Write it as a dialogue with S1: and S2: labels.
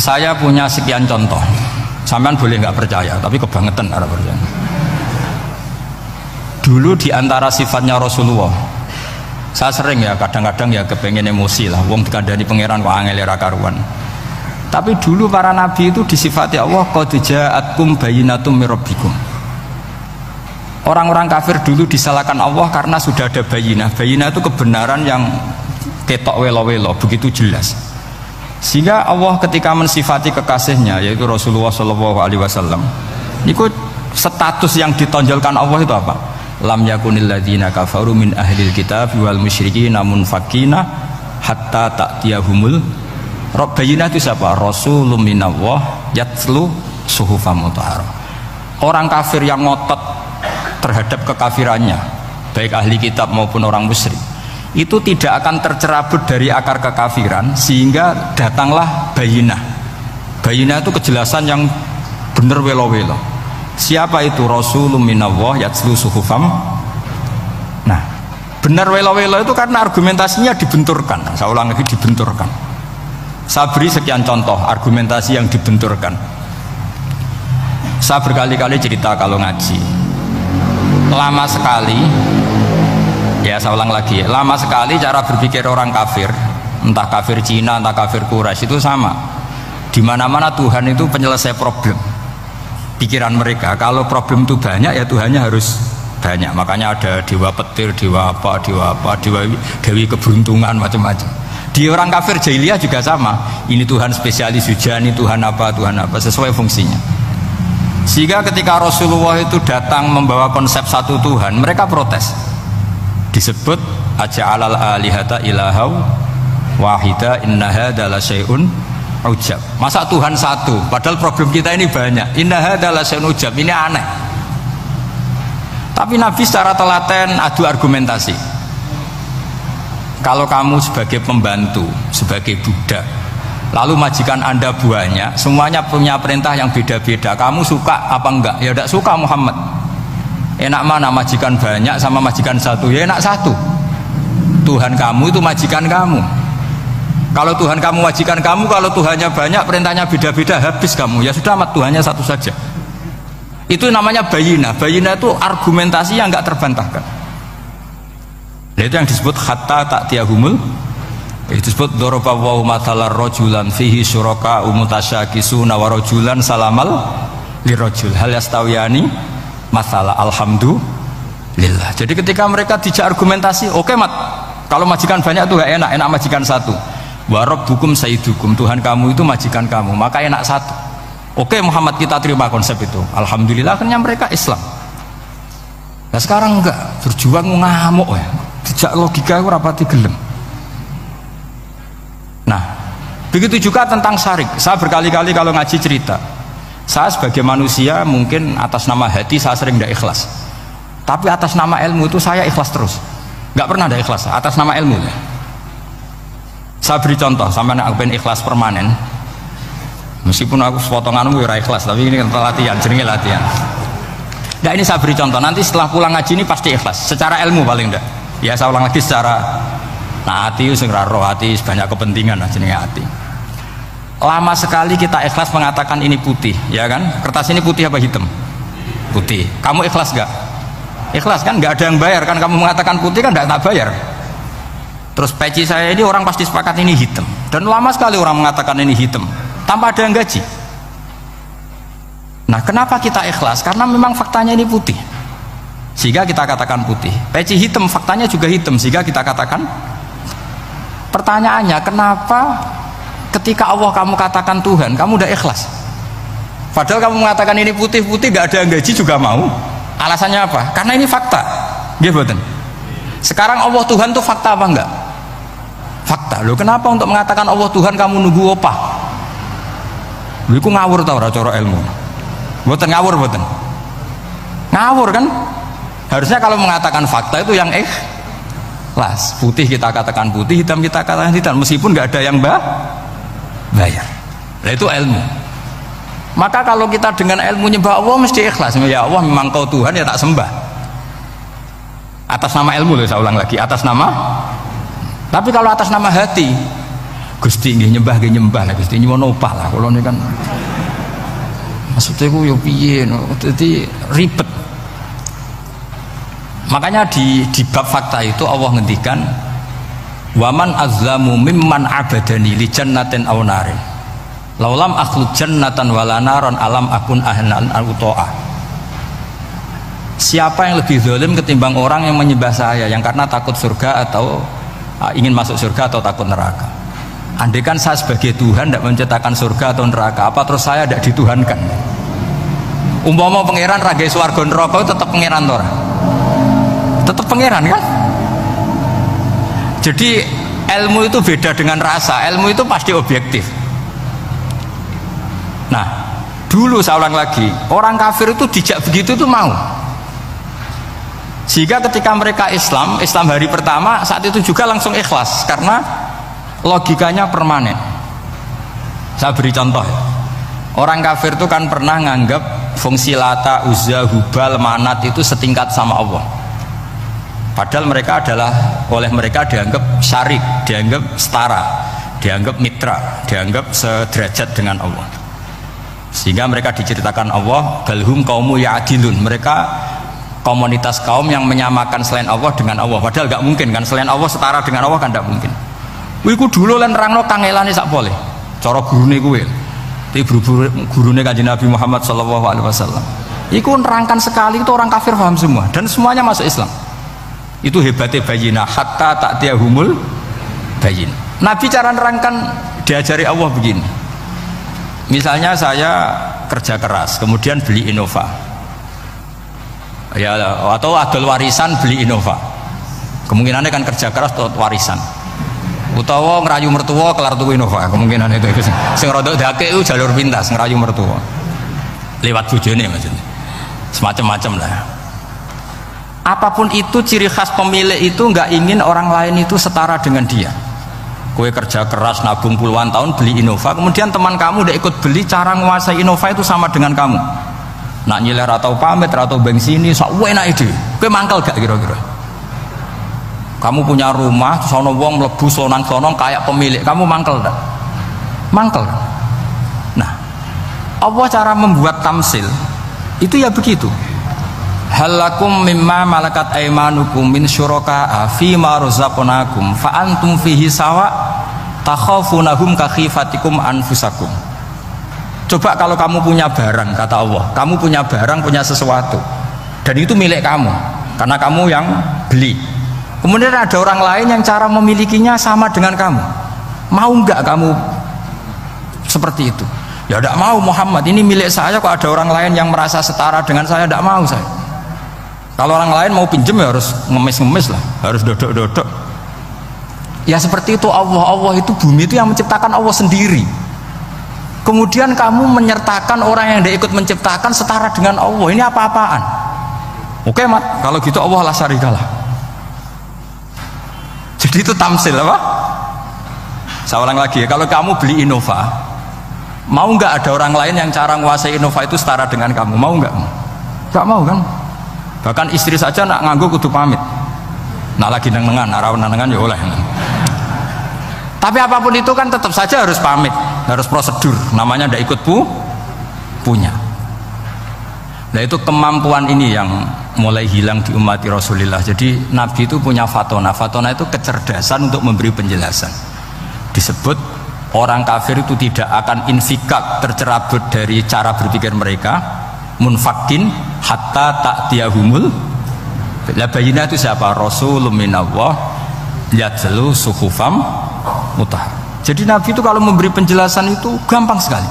S1: Saya punya sekian contoh. Sampean boleh nggak percaya, tapi kebangetan arah percaya. Dulu di antara sifatnya Rasulullah, saya sering ya kadang-kadang ya kepengen emosi lah. Wong dikandani pangeran kok angel ra karuan. Tapi dulu para nabi itu disifati Allah qad ja'atkum bayyinatum mir rabbikum. Orang-orang kafir dulu disalahkan Allah karena sudah ada bayinah. Bayinah itu kebenaran yang ketok welo-welo, begitu jelas. Sehingga Allah ketika mensifati kekasihnya yaitu Rasulullah SAW, itu status yang ditonjolkan Allah itu apa? Lam yakunil ladzina kafaru min ahlil kitab wal musyrikin namun fakina hatta ta'tiyahumul bayinah. Itu siapa? Rasulun minallah yatlu suhufam mutahharah. Orang kafir yang ngotot terhadap kekafirannya, baik ahli kitab maupun orang musyrik, itu tidak akan tercerabut dari akar kekafiran sehingga datanglah bayinah. Bayinah itu kejelasan yang benar welo-welo. Siapa itu? Rasulun minallah yatlu suhufam. Nah, benar welo-welo itu karena argumentasinya dibenturkan. Saya ulang lagi, dibenturkan. Saya beri sekian contoh argumentasi yang dibenturkan. Saya berkali-kali cerita kalau ngaji, lama sekali, ya saya ulang lagi, lama sekali cara berpikir orang kafir, entah kafir Cina, entah kafir Quraisy itu sama. Di mana-mana Tuhan itu penyelesai problem. Pikiran mereka kalau problem itu banyak ya Tuhannya harus banyak. Makanya ada dewa petir, dewa apa, dewi keberuntungan, macam-macam. Di orang kafir jahiliyah juga sama. Ini Tuhan spesialis hujan, ini Tuhan apa sesuai fungsinya. Sehingga ketika Rasulullah itu datang membawa konsep satu Tuhan, mereka protes. Disebut aja'alal alihata ilahau wahida inna hadza la syai'un ujab. Masa Tuhan satu padahal problem kita ini banyak. Inna hadza la syai'un ujab, ini aneh. Tapi Nabi secara telaten adu argumentasi. Kalau kamu sebagai pembantu, sebagai budak, lalu majikan Anda banyak, semuanya punya perintah yang beda-beda, kamu suka apa enggak? Ya tidak suka Muhammad. Enak mana majikan banyak sama majikan satu? Ya enak satu. Tuhan kamu itu majikan kamu. Kalau Tuhan kamu majikan kamu, kalau Tuhannya banyak, perintahnya beda-beda, habis kamu. Ya sudah, amat Tuhannya satu saja. Itu namanya bayinah. Bayinah itu argumentasi yang enggak terbantahkan. Nah, itu yang disebut hatta ta'tiyahumul. Itu disebut daraba wa mathalar rajulan fihi syuraka umutasyakisuna wa rajulan salamal lirajul hal yastawiyani masalah alhamdulillah. Jadi ketika mereka dijak argumentasi, oke mat, kalau majikan banyak itu gak enak, enak majikan satu. Wa rabbukum sayyidukum, Tuhan kamu itu majikan kamu, maka enak satu. Oke Muhammad, kita terima konsep itu. Alhamdulillah, akhirnya mereka Islam. Nah sekarang enggak, berjuang ngamuk ya. Dijak logika itu rapati gelem. Nah, begitu juga tentang syarik. Saya berkali-kali kalau ngaji cerita, saya sebagai manusia mungkin atas nama hati saya sering tidak ikhlas, tapi atas nama ilmu itu saya ikhlas terus, nggak pernah ada ikhlas atas nama ilmu. Saya beri contoh, sampai aku pengen ikhlas permanen, meskipun aku sepotonganmu ya ikhlas, tapi ini latihan, jenenge latihan. Nah ini saya beri contoh, nanti setelah pulang ngaji ini pasti ikhlas, secara ilmu paling enggak. Ya saya ulang lagi secara hati itu roh hati banyak kepentingan lah jenenge hati. Lama sekali kita ikhlas mengatakan ini putih, ya kan? Kertas ini putih apa hitam? Putih. Kamu ikhlas gak? Ikhlas kan? Gak ada yang bayar kan? Kamu mengatakan putih kan gak bayar. Terus peci saya ini orang pasti sepakat ini hitam. Dan lama sekali orang mengatakan ini hitam tanpa ada yang gaji. Nah kenapa kita ikhlas? Karena memang faktanya ini putih, sehingga kita katakan putih. Peci hitam faktanya juga hitam, sehingga kita katakan. Pertanyaannya, kenapa ketika Allah kamu katakan Tuhan, kamu udah ikhlas? Padahal kamu mengatakan ini putih-putih, gak ada yang gaji juga mau. Alasannya apa? Karena ini fakta. Gimana? Sekarang Allah Tuhan itu fakta apa enggak? Fakta. Loh kenapa untuk mengatakan Allah Tuhan kamu nunggu apa? Loh itu ngawur tau cara ilmu. Boten ngawur boten. Ngawur kan? Harusnya kalau mengatakan fakta itu yang ikhlas. Putih kita katakan putih, hitam kita katakan hitam, meskipun nggak ada yang bayar. Nah itu ilmu. Maka kalau kita dengan ilmu nyembah Allah mesti ikhlas. Ya Allah memang kau Tuhan ya tak sembah. Atas nama ilmu loh, saya ulang lagi, atas nama. Tapi kalau atas nama hati, Gusti nggih nyembah lah Gusti nyuwun opah lah kula niku kan. Maksudnya ku yo piye dadi ribet. Makanya di bab fakta itu Allah ngendikan waman azlamu mimman abadani li jannatin aw narin. Laulam akhluq jannatan wala naron alam akun ahlan al-uto'ah. Siapa yang lebih zalim ketimbang orang yang menyembah saya yang karena takut surga atau ingin masuk surga atau takut neraka. Andai kan saya sebagai Tuhan tidak menciptakan surga atau neraka, apa terus saya tidak dituhankan? Umpama pangeran ragai swarga neraka tetap pangeran toh? Tetap pangeran kan? Jadi ilmu itu beda dengan rasa. Ilmu itu pasti objektif. Nah, dulu saya ulang lagi, orang kafir itu dijak begitu itu mau. Sehingga ketika mereka Islam hari pertama saat itu juga langsung ikhlas karena logikanya permanen. Saya beri contoh ya. Orang kafir itu kan pernah nganggap fungsi Lata, Uzza, Hubal, Manat itu setingkat sama Allah. Padahal mereka oleh mereka dianggap syarik, dianggap setara, dianggap mitra, dianggap sederajat dengan Allah. Sehingga mereka diceritakan Allah balhum qaumu ya'dilun, mereka komunitas kaum yang menyamakan selain Allah dengan Allah. Padahal nggak mungkin kan, selain Allah setara dengan Allah kan nggak mungkin. Wiku dulu lan nerangno kangelane sak boleh. Cara gurune kuwi. Ti gurune Kanjeng Nabi Muhammad sallallahu alaihi wasallam. Iku nerangkan sekali itu orang kafir paham semua dan semuanya masuk Islam. Itu hebatnya bayina hatta ta'tiyahumul bayin. Nabi cara nerangkan diajari Allah begini. Misalnya saya kerja keras, kemudian beli Innova. Ya, atau adol warisan beli Innova. Kemungkinannya kan kerja keras atau warisan. Utawa ngerayu mertua kelar tuku Innova, kemungkinan itu. Sing rodok dake itu jalur pintas ngerayu mertua. Lewat bojone maksudnya. Semacam-macam lah. Apapun itu ciri khas pemilik itu nggak ingin orang lain itu setara dengan dia. Kue kerja keras nabung puluhan tahun beli Innova, kemudian teman kamu udah ikut beli, cara menguasai Innova itu sama dengan kamu. Nak nyiler atau pamit atau bensini, sok enak ide. Kue mangkel gak kira-kira? Kamu punya rumah, sono wong mlebu slonang-slonong kayak pemilik, kamu mangkel gak? Mangkel. Nah, Allah cara membuat tamsil itu ya begitu. Halakum mimma malakat aimanukum min syuraka'a fima razaqnakum fa antum fihi sawa takhafunahum ka khifatikum anfusakum. Coba kalau kamu punya barang, kata Allah, kamu punya barang, punya sesuatu dan itu milik kamu karena kamu yang beli. Kemudian ada orang lain yang cara memilikinya sama dengan kamu. Mau enggak kamu seperti itu? Ya tidak mau Muhammad, ini milik saya kok ada orang lain yang merasa setara dengan saya, tidak mau saya. Kalau orang lain mau pinjem ya harus ngemis-ngemis lah, harus dodok-dodok. Ya seperti itu Allah itu bumi itu yang menciptakan Allah sendiri. Kemudian kamu menyertakan orang yang dia ikut menciptakan setara dengan Allah. Ini apa-apaan? Oke mat, kalau gitu Allah la syarikalah. Jadi itu tamsil apa? Saya ulang lagi ya, kalau kamu beli Innova, mau nggak ada orang lain yang cara menguasai Innova itu setara dengan kamu? Mau nggak? Nggak mau kan? Bahkan istri saja nak nganggo kudu pamit. Nak lagi nengan, arawan nengan ya oleh. Tapi apapun itu kan tetap saja harus pamit, harus prosedur. Namanya ndak ikut punya. Nah itu kemampuan ini yang mulai hilang di umat Rasulullah. Jadi Nabi itu punya fatona. Fatona itu kecerdasan untuk memberi penjelasan. Disebut orang kafir itu tidak akan infikak, tercerabut dari cara berpikir mereka. Munfakin hatta ta'tiyahumul la bayina itu siapa? Rasulun minallah yatlu suhufam mutahhar. Jadi Nabi itu kalau memberi penjelasan itu gampang sekali.